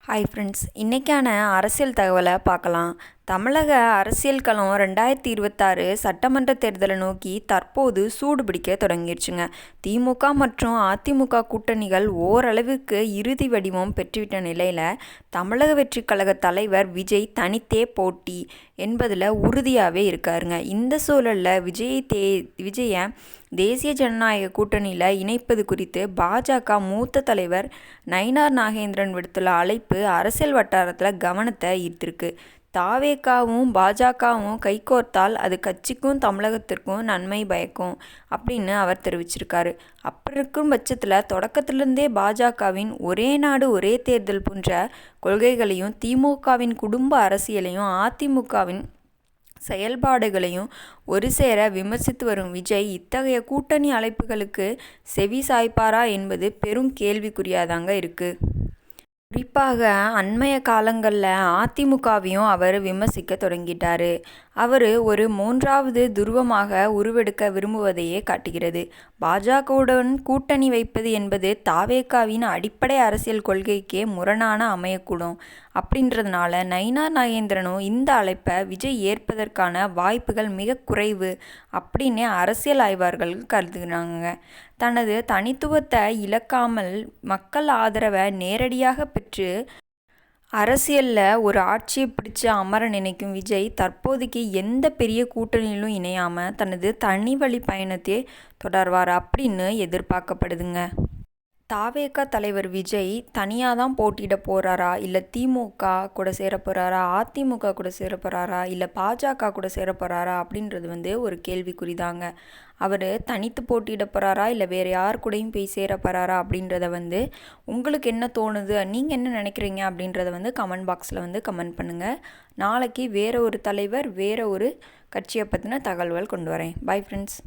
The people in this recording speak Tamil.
ஹாய் ஃப்ரெண்ட்ஸ், இன்றைக்கான அரசியல் தகவலை பார்க்கலாம். தமிழக அரசியல் களம் 2026 சட்டமன்ற தேர்தலை நோக்கி தற்போது சூடு பிடிக்க தொடங்கிடுச்சுங்க. திமுக மற்றும் அதிமுக கூட்டணிகள் ஓரளவுக்கு இறுதி வடிவம் பெற்றுவிட்ட நிலையில் தமிழக வெற்றி கழக தலைவர் விஜய் தனித்தே போட்டி என்பதில் உறுதியாகவே இருக்காருங்க. இந்த சூழலில் விஜயை தேசிய ஜனநாயக கூட்டணியில் இணைப்பது குறித்து பாஜக மூத்த தலைவர் நயினார் நாகேந்திரன் விடுத்துள்ள அழைப்பு அரசியல் வட்டாரத்தில் கவனத்தை ஈர்த்திருக்கு. தாவேகாவும் பாஜகவும் கைகோர்த்தால் அது கட்சிக்கும் தமிழகத்திற்கும் நன்மை பயக்கும் அப்படின்னு அவர் தெரிவிச்சிருக்காரு. அப்படி இருக்கும் பட்சத்தில் தொடக்கத்திலிருந்தே பாஜகவின் ஒரே நாடு ஒரே தேர்தல் போன்ற கொள்கைகளையும் திமுகவின் குடும்ப அரசியலையும் அதிமுகவின் செயல்பாடுகளையும் ஒரு சேர விமர்சித்து வரும் விஜய் இத்தகைய கூட்டணி அழைப்புகளுக்கு செவி சாய்ப்பாரா என்பது பெரும் கேள்விக்குறியாதாங்க இருக்குது. குறிப்பாக அண்மைய காலங்களில் அதிமுகவையும் அவர் விமர்சிக்க தொடங்கிட்டார். அவர் ஒரு மூன்றாவது துருவமாக உருவெடுக்க விரும்புவதையே காட்டுகிறது. பாஜகவுடன் கூட்டணி வைப்பது என்பது தாவேகாவின் அடிப்படை அரசியல் கொள்கைக்கே முரணான அமையக்கூடும். அப்படின்றதுனால நயினார் நாகேந்திரனும் இந்த அழைப்பை விஜய் ஏற்பதற்கான வாய்ப்புகள் மிக குறைவு அப்படின்னு அரசியல் ஆய்வாளர்கள் கருதுகிறாங்க. தனது தனித்துவத்தை இழக்காமல் மக்கள் ஆதரவை நேரடியாக பெற்று அரசியலில் ஒரு ஆட்சியை பிடிச்சு அமர நினைக்கும் விஜய் தற்போதைக்கு எந்த பெரிய கூட்டணியிலும் இணையாமல் தனது தனி வழி பயணத்தை தொடர்வார் அப்படின்னு எதிர்பார்க்கப்படுதுங்க. தாவேகா தலைவர் விஜய் தனியாக தான் போட்டியிட போகிறாரா, இல்லை திமுக கூட சேர போகிறாரா, அதிமுக கூட சேர போகிறாரா, இல்லை பாஜக கூட சேர போகிறாரா அப்படின்றது ஒரு கேள்விக்குறிதாங்க. அவர் தனித்து போட்டியிட போகிறாரா, இல்லை வேறு யார் கூடயும் போய் சேர போகிறாரா அப்படின்றத உங்களுக்கு என்ன தோணுது, நீங்கள் என்ன நினைக்கிறீங்க அப்படின்றத கமெண்ட் பாக்ஸில் கமெண்ட் பண்ணுங்கள். நாளைக்கு வேறு ஒரு தலைவர் வேறு ஒரு கட்சியை பற்றின தகவல்கள் கொண்டு வரேன். Bye friends.